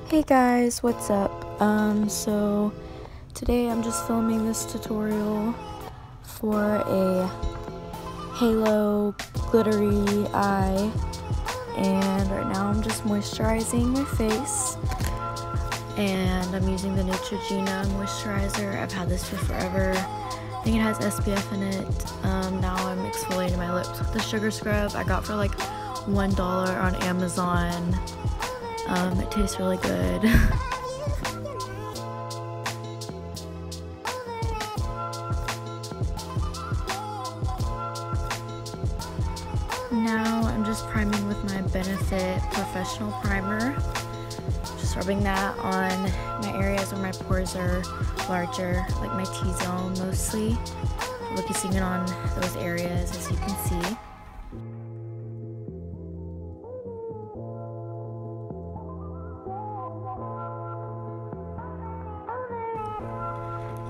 Hey guys, what's up? So today I'm just filming this tutorial for a halo glittery eye, and right now I'm just moisturizing my face, and I'm using the Neutrogena moisturizer. I've had this for forever. I think it has SPF in it. Now I'm exfoliating my lips with the sugar scrub I got for like $1 on Amazon. It tastes really good. Now I'm just priming with my Benefit Professional Primer. Just rubbing that on my areas where my pores are larger, like my T-zone mostly. Focusing it on those areas, as you can see.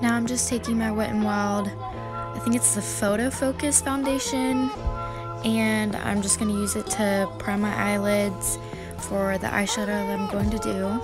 Now I'm just taking my Wet n Wild, I think it's the Photofocus foundation, and I'm just going to use it to prime my eyelids for the eyeshadow that I'm going to do.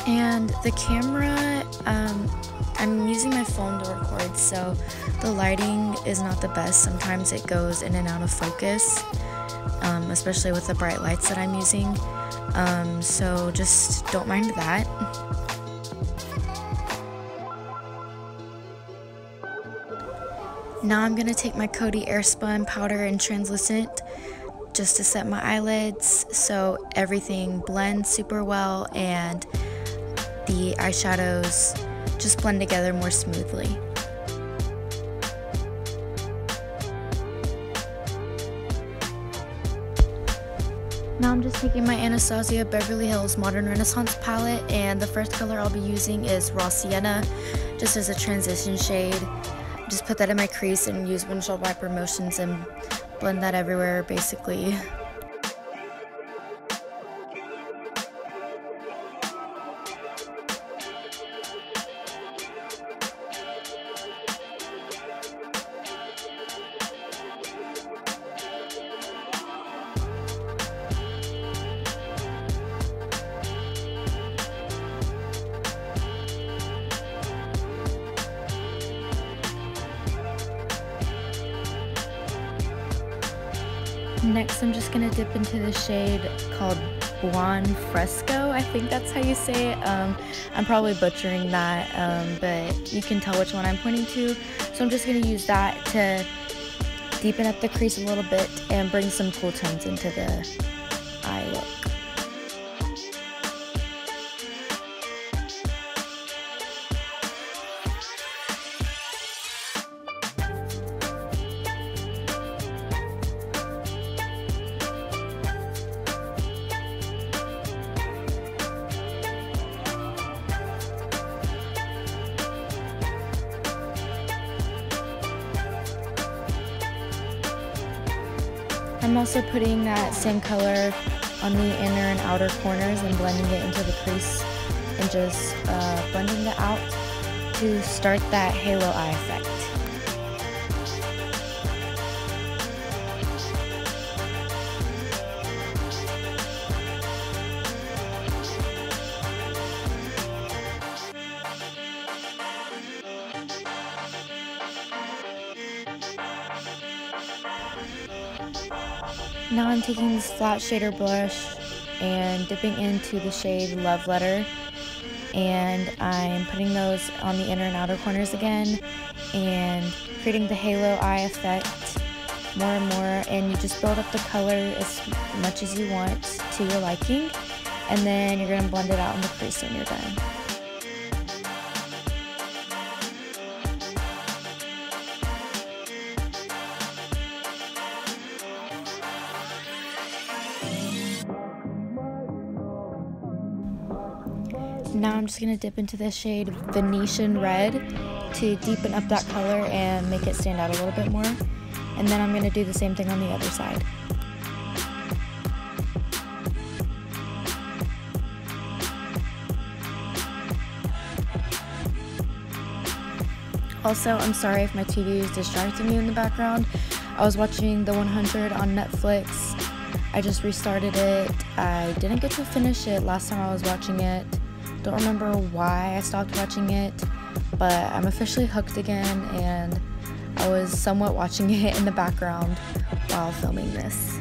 And the camera, I'm using my phone to record, so the lighting is not the best. Sometimes it goes in and out of focus, especially with the bright lights that I'm using, so just don't mind that. Now I'm going to take my Coty Airspun powder and translucent just to set my eyelids so everything blends super well and the eyeshadows just blend together more smoothly. Now I'm just taking my Anastasia Beverly Hills Modern Renaissance palette, and the first color I'll be using is Raw Sienna, just as a transition shade. Just put that in my crease and use windshield wiper motions and blend that everywhere basically. Next, I'm just going to dip into the shade called Buon Fresco. I think that's how you say it. I'm probably butchering that, but you can tell which one I'm pointing to. So I'm just going to use that to deepen up the crease a little bit and bring some cool tones into the eye look. I'm also putting that same color on the inner and outer corners and blending it into the crease and just blending it out to start that halo eye effect. Now I'm taking this flat shader brush and dipping into the shade Love Letter, and I'm putting those on the inner and outer corners again and creating the halo eye effect more and more, and you just build up the color as much as you want to your liking, and then you're going to blend it out in the crease when you're done. Now I'm just going to dip into the shade Venetian Red to deepen up that color and make it stand out a little bit more. And then I'm going to do the same thing on the other side. Also, I'm sorry if my TV is distracting you in the background. I was watching The 100 on Netflix. I just restarted it. I didn't get to finish it last time I was watching it. Don't remember why I stopped watching it, but I'm officially hooked again, and I was somewhat watching it in the background while filming this.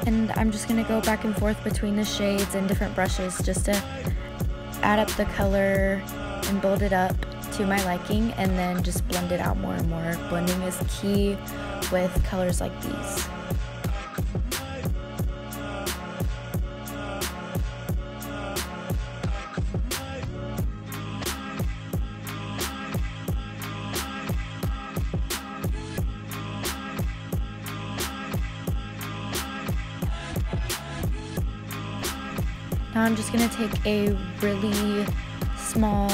And I'm just going to go back and forth between the shades and different brushes just to add up the color and build it up to my liking, and then just blend it out more and more. Blending is key with colors like these. Now I'm just going to take a really small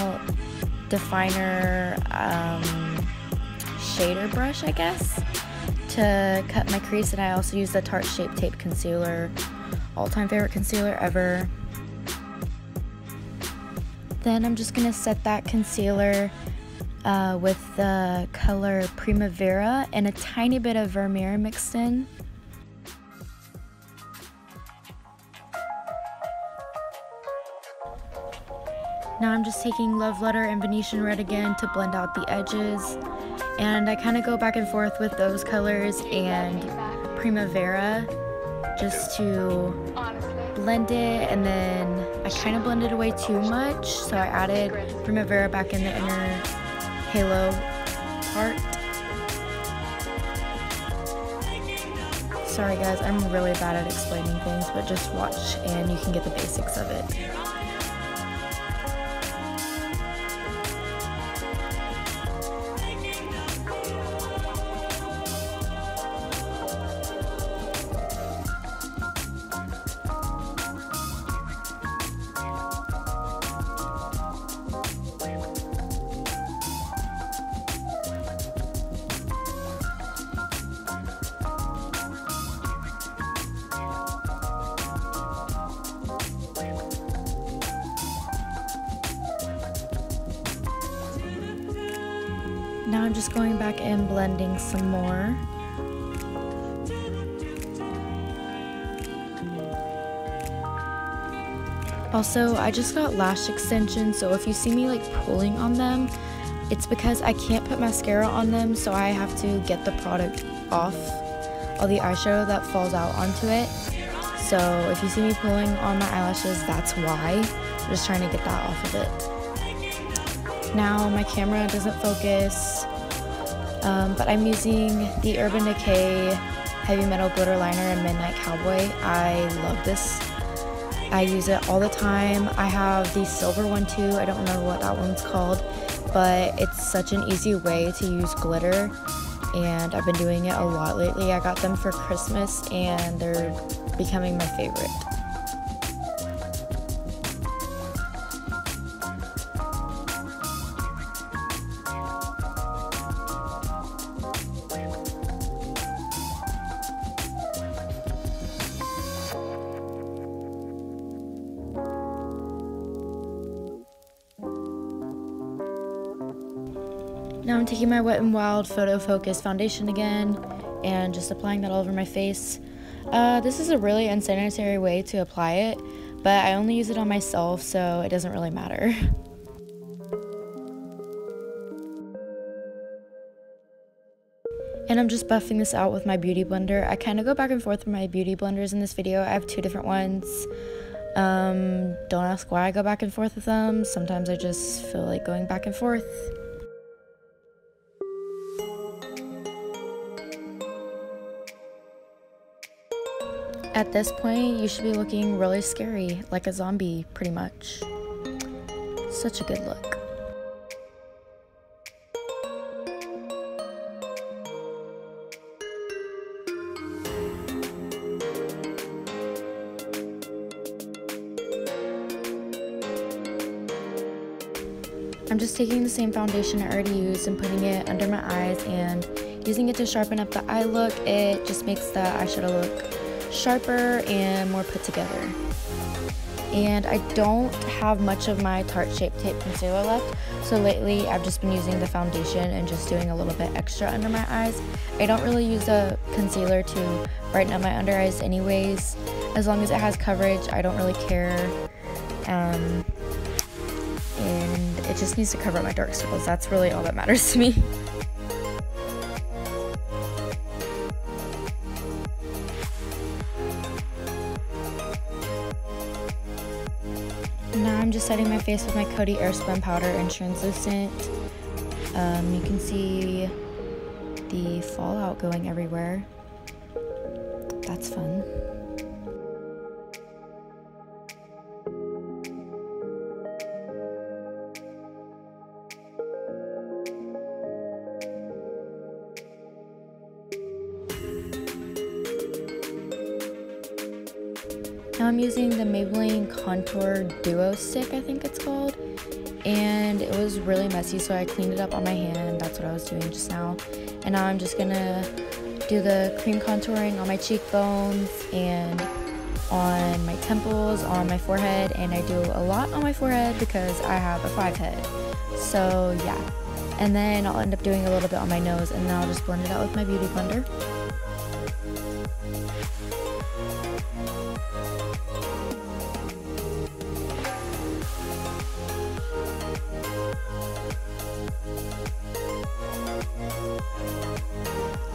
definer shader brush, I guess, to cut my crease, and I also use the Tarte Shape Tape Concealer, all-time favorite concealer ever. Then I'm just going to set that concealer with the color Primavera and a tiny bit of Vermeer mixed in. Now I'm just taking Love Letter and Venetian Red again to blend out the edges, and I kind of go back and forth with those colors and Primavera just to blend it, and then I kind of blended away too much, so I added Primavera back in the inner halo part. Sorry guys, I'm really bad at explaining things, but just watch and you can get the basics of it. Now I'm just going back and blending some more. Also, I just got lash extensions, so if you see me like pulling on them, it's because I can't put mascara on them, so I have to get the product off all the eyeshadow that falls out onto it. So if you see me pulling on my eyelashes, that's why. I'm just trying to get that off of it. Now my camera doesn't focus, but I'm using the Urban Decay Heavy Metal Glitter Liner in Midnight Cowboy. I love this. I use it all the time. I have the silver one too. I don't remember what that one's called, but it's such an easy way to use glitter, and I've been doing it a lot lately. I got them for Christmas and they're becoming my favorite. Now I'm taking my Wet n Wild Photo Focus foundation again and just applying that all over my face. This is a really unsanitary way to apply it, but I only use it on myself, so it doesn't really matter. And I'm just buffing this out with my beauty blender. I kind of go back and forth with my beauty blenders in this video. I have two different ones. Don't ask why I go back and forth with them. Sometimes I just feel like going back and forth. At this point, you should be looking really scary, like a zombie, pretty much. Such a good look. I'm just taking the same foundation I already used and putting it under my eyes and using it to sharpen up the eye look. It just makes the eyeshadow look sharper and more put together. And I don't have much of my Tarte Shape Tape concealer left, so lately I've just been using the foundation and just doing a little bit extra under my eyes. I don't really use a concealer to brighten up my under eyes anyways. As long as it has coverage, I don't really care. And it just needs to cover up my dark circles. That's really all that matters to me. Now I'm just setting my face with my Coty Airspun powder in translucent. You can see the fallout going everywhere. That's fun. Now I'm using the Maybelline Contour Duostick, I think it's called, and it was really messy, so I cleaned it up on my hand. That's what I was doing just now. And now I'm just gonna do the cream contouring on my cheekbones and on my temples, on my forehead, and I do a lot on my forehead because I have a 5 head. So yeah, and then I'll end up doing a little bit on my nose, and then I'll just blend it out with my beauty blender.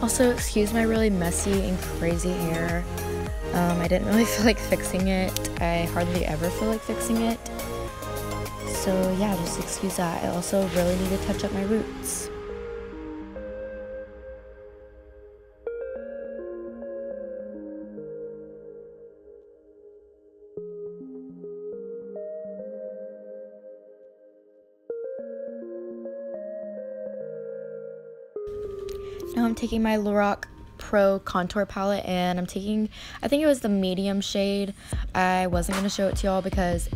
Also, excuse my really messy and crazy hair. I didn't really feel like fixing it. I hardly ever feel like fixing it. So yeah, just excuse that. I also really need to touch up my roots. Now I'm taking my Lorac Pro Contour Palette, and I'm taking, I think it was the medium shade. I wasn't going to show it to y'all because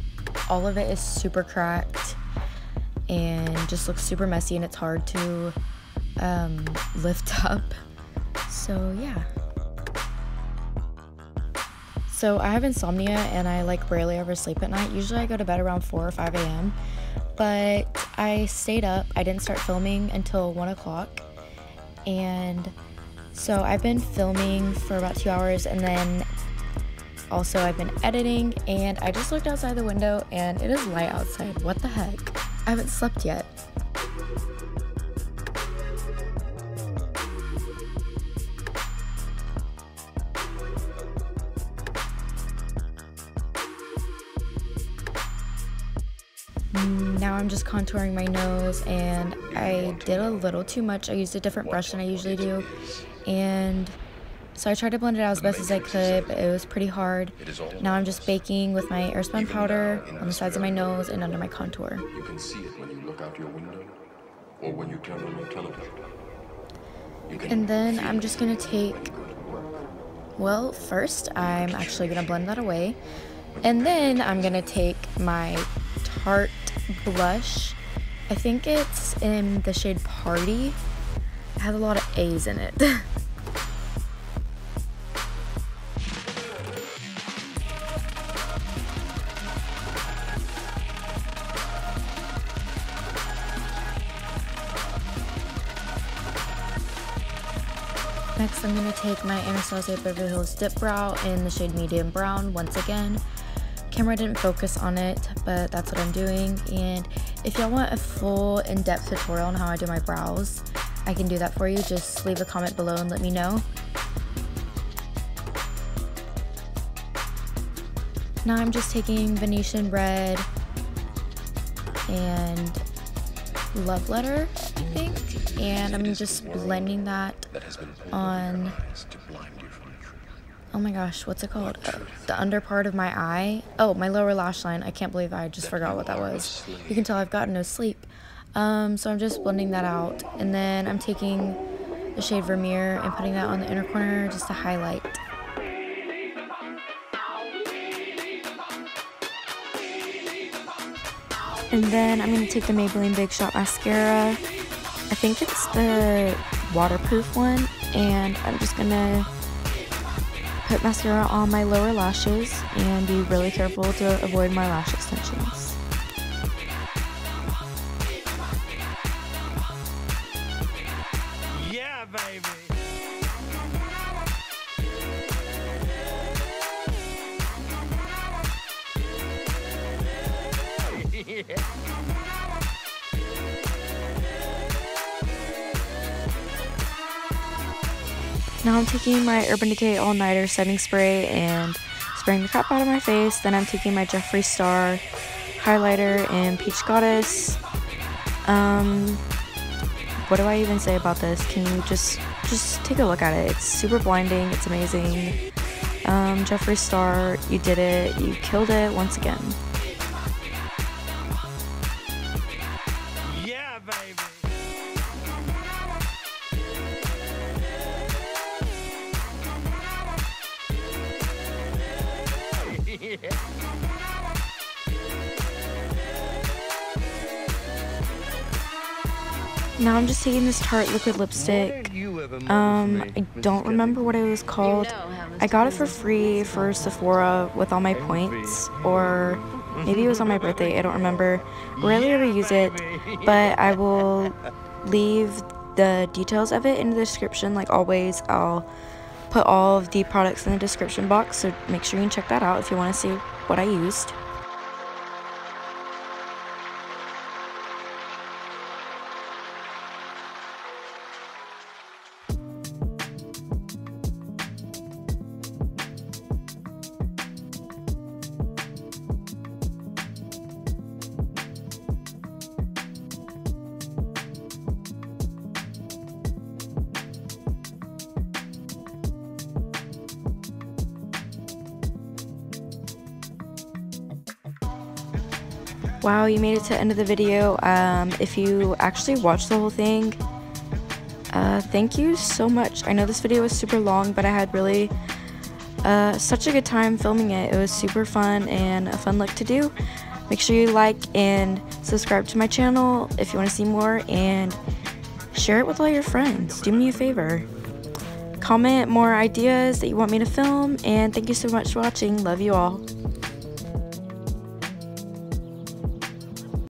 all of it is super cracked and just looks super messy, and it's hard to lift up. So yeah. So I have insomnia, and I like rarely ever sleep at night. Usually I go to bed around 4 or 5 a.m. But I stayed up. I didn't start filming until 1 o'clock. And so I've been filming for about 2 hours, and then also I've been editing, and I just looked outside the window and it is light outside. What the heck? I haven't slept yet. Now I'm just contouring my nose, and I did a little too much. I used a different brush than I usually do, and so I tried to blend it out as best as I could, but it was pretty hard. Now I'm just baking with my airspun powder on the sides of my nose and under my contour. You can see it when you look out your window or when you turn on your television. And then I'm just gonna take, well, first I'm actually gonna blend that away, and then I'm gonna take my Tarte blush. I think it's in the shade Party. It has a lot of A's in it. Next, I'm going to take my Anastasia Beverly Hills Dip Brow in the shade Medium Brown once again. Camera didn't focus on it, but that's what I'm doing. And if y'all want a full in-depth tutorial on how I do my brows, I can do that for you. Just leave a comment below and let me know. Now I'm just taking Venetian Red and Love Letter, I think, and I'm just blending that on, oh my gosh, what's it called? The under part of my eye. Oh, my lower lash line. I can't believe I just forgot what that was. You can tell I've gotten no sleep. So I'm just blending that out, and then I'm taking the shade Vermeer and putting that on the inner corner just to highlight. And then I'm going to take the Maybelline Big Shot Mascara. I think it's the waterproof one. And I'm just going to put mascara on my lower lashes and be really careful to avoid my lash extensions. Yeah, baby. Yeah. Now I'm taking my Urban Decay All Nighter setting spray and spraying the crap out of my face. Then I'm taking my Jeffree Star highlighter in Peach Goddess. What do I even say about this? Can you just take a look at it? It's super blinding. It's amazing. Jeffree Star, you did it. You killed it once again. Yeah, baby. Yeah. Now I'm just taking this Tarte liquid lipstick. I don't remember what it was called. I got it for free for Sephora with all my points, or maybe it was on my birthday, I don't remember. Rarely ever use it, but I will leave the details of it in the description. Like always, I'll put all of the products in the description box, so make sure you can check that out if you want to see what I used. Wow, you made it to the end of the video. If you actually watched the whole thing, thank you so much. I know this video was super long, but I had really such a good time filming it. It was super fun and a fun look to do. Make sure you like and subscribe to my channel if you want to see more, and share it with all your friends. Do me a favor. Comment more ideas that you want me to film, and thank you so much for watching. Love you all.